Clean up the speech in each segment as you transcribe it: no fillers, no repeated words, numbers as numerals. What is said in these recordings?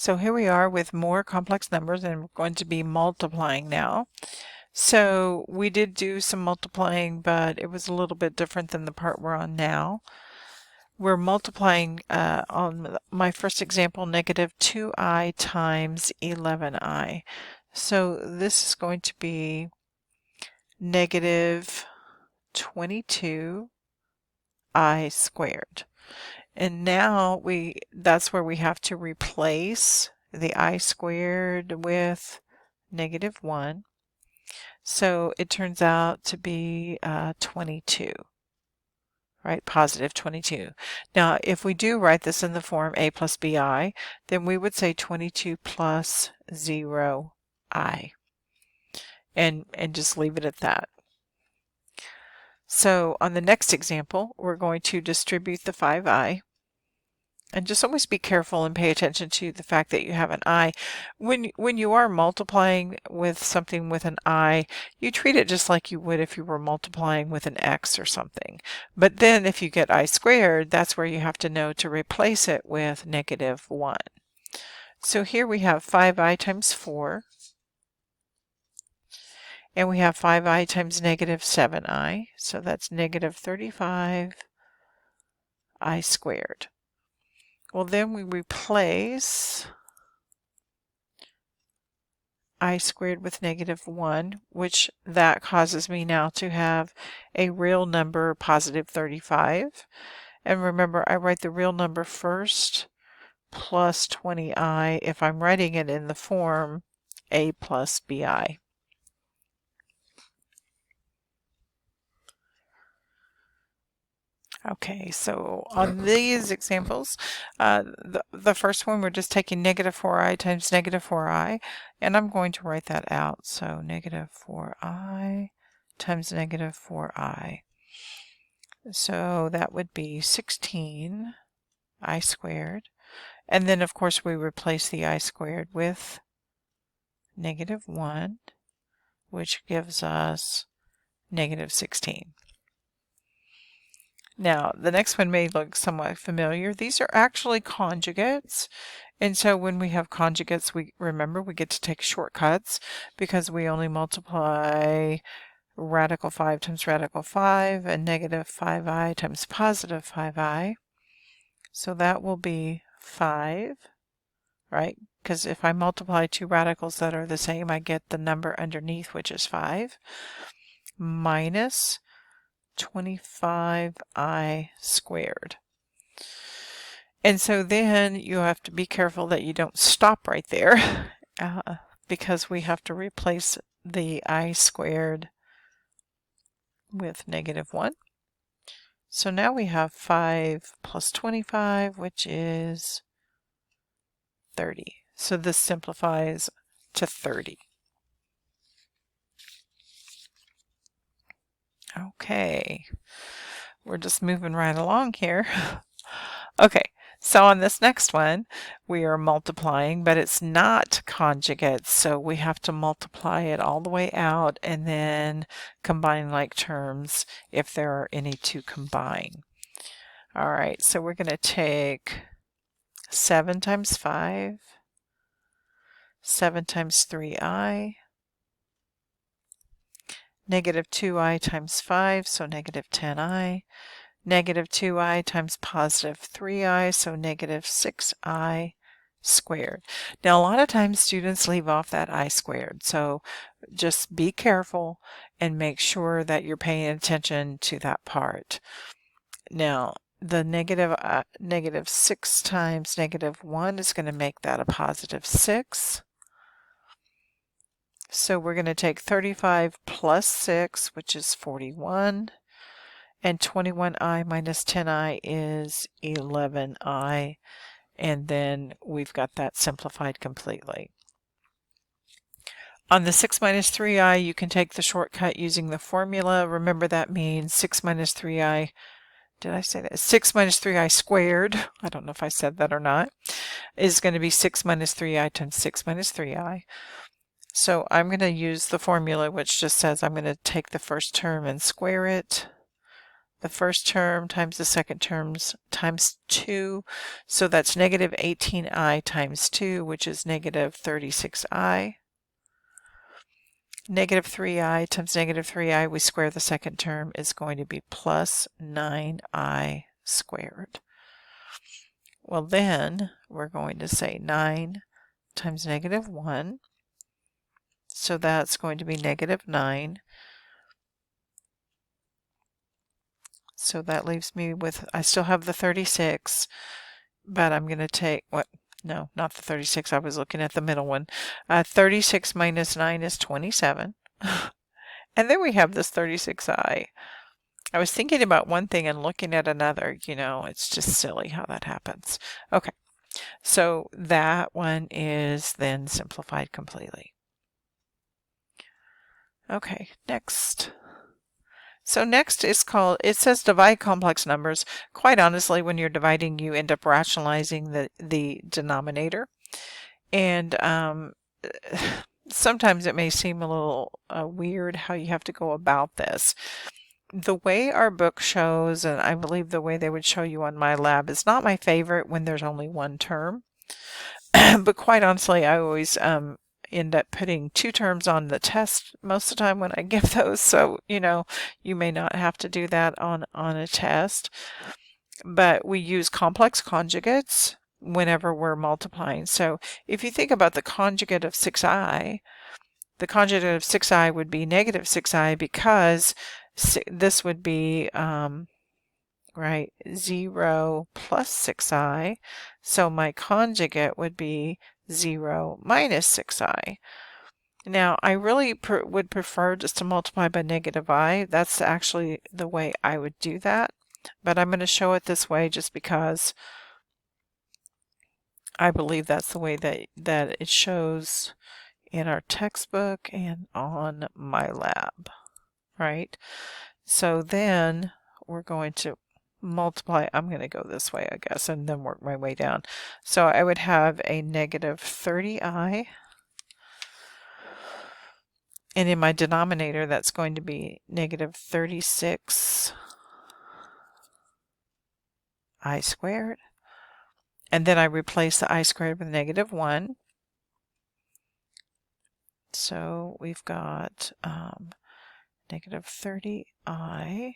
So here we are with more complex numbers, and we're going to be multiplying now. So we did do some multiplying, but it was a little bit different than the part we're on now. We're multiplying on my first example, negative 2i times 11i. So this is going to be negative 22i squared. And now that's where we have to replace the I squared with negative 1. So it turns out to be 22, right? Positive 22. Now, if we do write this in the form a plus bi, then we would say 22 plus 0i, and just leave it at that. So on the next example, we're going to distribute the 5i. And just always be careful and pay attention to the fact that you have an I. When you are multiplying with something with an I, you treat it just like you would if you were multiplying with an X or something. But then if you get I squared, that's where you have to know to replace it with negative 1. So here we have 5i times 4. And we have 5i times negative 7i. So that's negative 35i squared. Well, then we replace I squared with negative 1, which that causes me now to have a real number, positive 35. And remember, I write the real number first, plus 20i, if I'm writing it in the form a plus bi. Okay, so on these examples, the first one, we're just taking negative 4i times negative 4i, and I'm going to write that out. So negative 4i times negative 4i. So that would be 16i squared. And then, of course, we replace the I squared with negative 1, which gives us negative 16. Now, the next one may look somewhat familiar. These are actually conjugates. And so when we have conjugates, we get to take shortcuts because we only multiply radical 5 times radical 5 and negative 5i times positive 5i. So that will be 5, right? Because if I multiply two radicals that are the same, I get the number underneath, which is 5, minus 25i squared. And so then you have to be careful that you don't stop right there because we have to replace the I squared with negative 1. So now we have 5 plus 25, which is 30. So this simplifies to 30. Okay, we're just moving right along here. Okay, so on this next one, we are multiplying, but it's not conjugates, so we have to multiply it all the way out and then combine like terms if there are any to combine. All right, so we're going to take 7 times 5, 7 times 3i, negative 2i times 5, so negative 10i, negative 2i times positive 3i, so negative 6i squared. Now, a lot of times students leave off that I squared, so just be careful and make sure that you're paying attention to that part. Now, the negative 6 times negative 1 is going to make that a positive 6. So we're going to take 35 plus 6, which is 41, and 21i minus 10i is 11i, and then we've got that simplified completely. On the 6 minus 3i, you can take the shortcut using the formula. Remember, that means 6 minus 3i, did I say that? 6 minus 3i squared, I don't know if I said that or not, is going to be 6 minus 3i times 6 minus 3i. So I'm going to use the formula which just says I'm going to take the first term and square it, the first term times the second term times 2. So that's negative 18i times 2, which is negative 36i. Negative 3i times negative 3i, we square the second term, is going to be plus 9i squared. Well, then we're going to say 9 times negative 1. So that's going to be negative 9. So that leaves me with, I still have the 36, but I'm going to take, what? No, not the 36. I was looking at the middle one. 36 minus 9 is 27. And then we have this 36i. I was thinking about one thing and looking at another. You know, it's just silly how that happens. Okay, so that one is then simplified completely. Okay, next. So next is called, it says divide complex numbers. Quite honestly, when you're dividing, you end up rationalizing the denominator. And sometimes it may seem a little weird how you have to go about this. The way our book shows, and I believe the way they would show you on my lab, is not my favorite when there's only one term. But quite honestly, I always end up putting 2 terms on the test most of the time when I give those. So, you know, you may not have to do that on a test. But we use complex conjugates whenever we're multiplying. So if you think about the conjugate of 6i, the conjugate of 6i would be negative 6i, because this would be, right, 0 plus 6i. So my conjugate would be 0 minus 6i. Now, I really would prefer just to multiply by negative i. That's actually the way I would do that. But I'm going to show it this way just because I believe that's the way that it shows in our textbook and on my lab, right? So then we're going to multiply. I'm going to go this way, I guess, and then work my way down. So I would have a negative 30i. And in my denominator, that's going to be negative 36i squared. And then I replace the I squared with negative 1. So we've got negative 30i.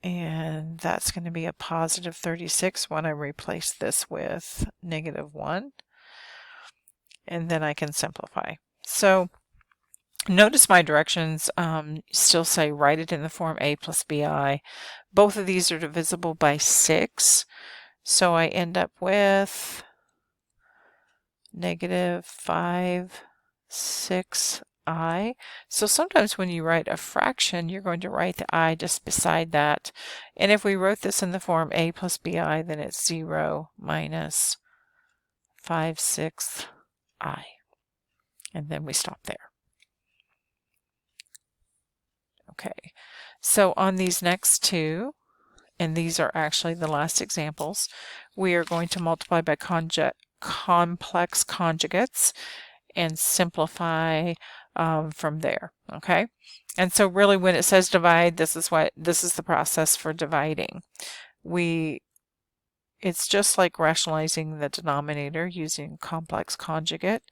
And that's going to be a positive 36 when I replace this with negative 1. And then I can simplify. So notice my directions still say write it in the form a plus bi. Both of these are divisible by 6. So I end up with negative 5, 6i. So sometimes when you write a fraction, you're going to write the I just beside that. And if we wrote this in the form a plus bi, then it's 0 minus 5, 6i. And then we stop there. Okay, so on these next two, and these are actually the last examples, we are going to multiply by complex conjugates and simplify from there. Okay, and so really when it says divide, this is the process for dividing. It's just like rationalizing the denominator using complex conjugate.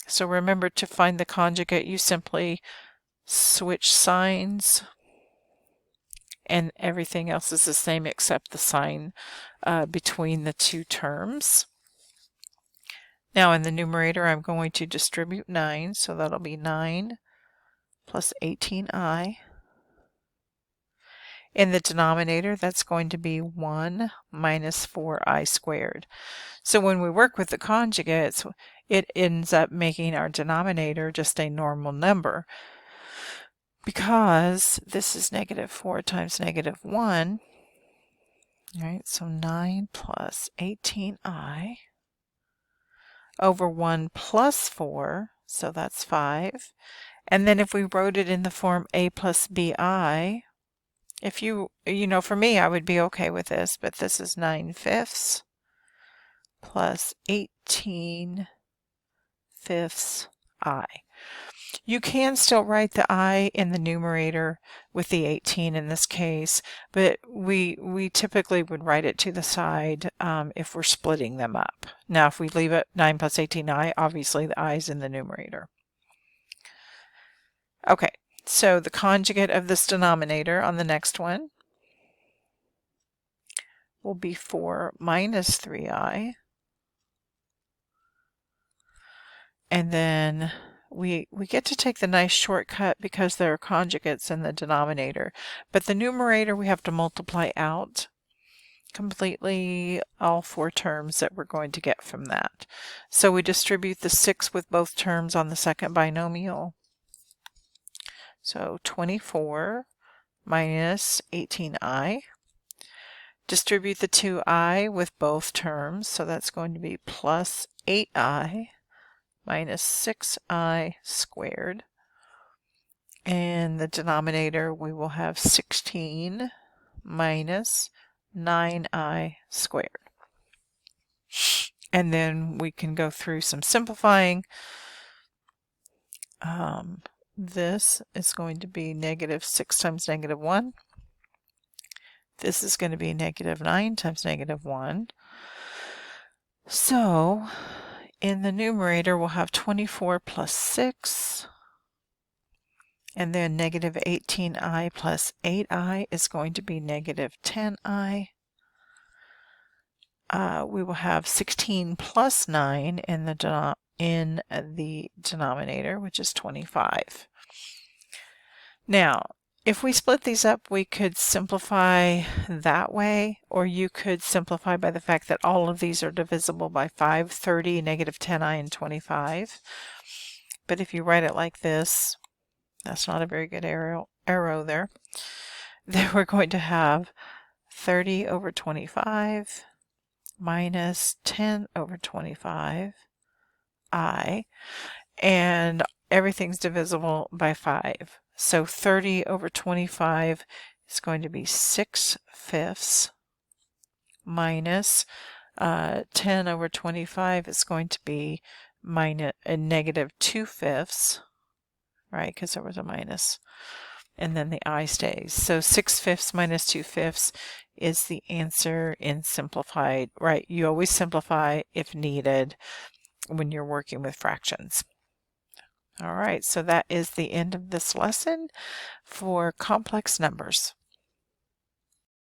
So remember, to find the conjugate, you simply switch signs, and everything else is the same except the sign between the two terms. Now in the numerator, I'm going to distribute 9, so that'll be 9 plus 18i. In the denominator, that's going to be 1 minus 4i squared. So when we work with the conjugates, it ends up making our denominator just a normal number, because this is negative 4 times negative 1. All right, so 9 plus 18i over 1 plus 4, so that's 5. And then if we wrote it in the form a plus bi, if you know, for me, I would be okay with this, but this is 9/5 plus 18/5 I. You can still write the I in the numerator with the 18 in this case, but we typically would write it to the side if we're splitting them up. Now, if we leave it 9 plus 18i, obviously the I is in the numerator. Okay, so the conjugate of this denominator on the next one will be 4 minus 3i. And then we get to take the nice shortcut because there are conjugates in the denominator. But the numerator we have to multiply out completely all 4 terms that we're going to get from that. So we distribute the 6 with both terms on the second binomial. So 24 minus 18i. Distribute the 2i with both terms, so that's going to be plus 8i minus 6i squared. And the denominator, we will have 16 minus 9i squared. And then we can go through some simplifying. This is going to be negative 6 times negative 1. This is going to be negative 9 times negative 1. So in the numerator, we'll have 24 plus 6. And then negative 18i plus 8i is going to be negative 10i. We will have 16 plus 9 in the denominator, which is 25. Now, if we split these up, we could simplify that way, or you could simplify by the fact that all of these are divisible by 5, 30, negative 10i, and 25. But if you write it like this, that's not a very good arrow there. Then we're going to have 30 over 25 minus 10 over 25i, and everything's divisible by 5. So 30 over 25 is going to be 6/5 minus 10 over 25 is going to be minus a negative 2/5, right, because there was a minus, and then the I stays. So 6/5 minus 2/5 is the answer in simplified, right? You always simplify if needed when you're working with fractions. All right, so that is the end of this lesson for complex numbers.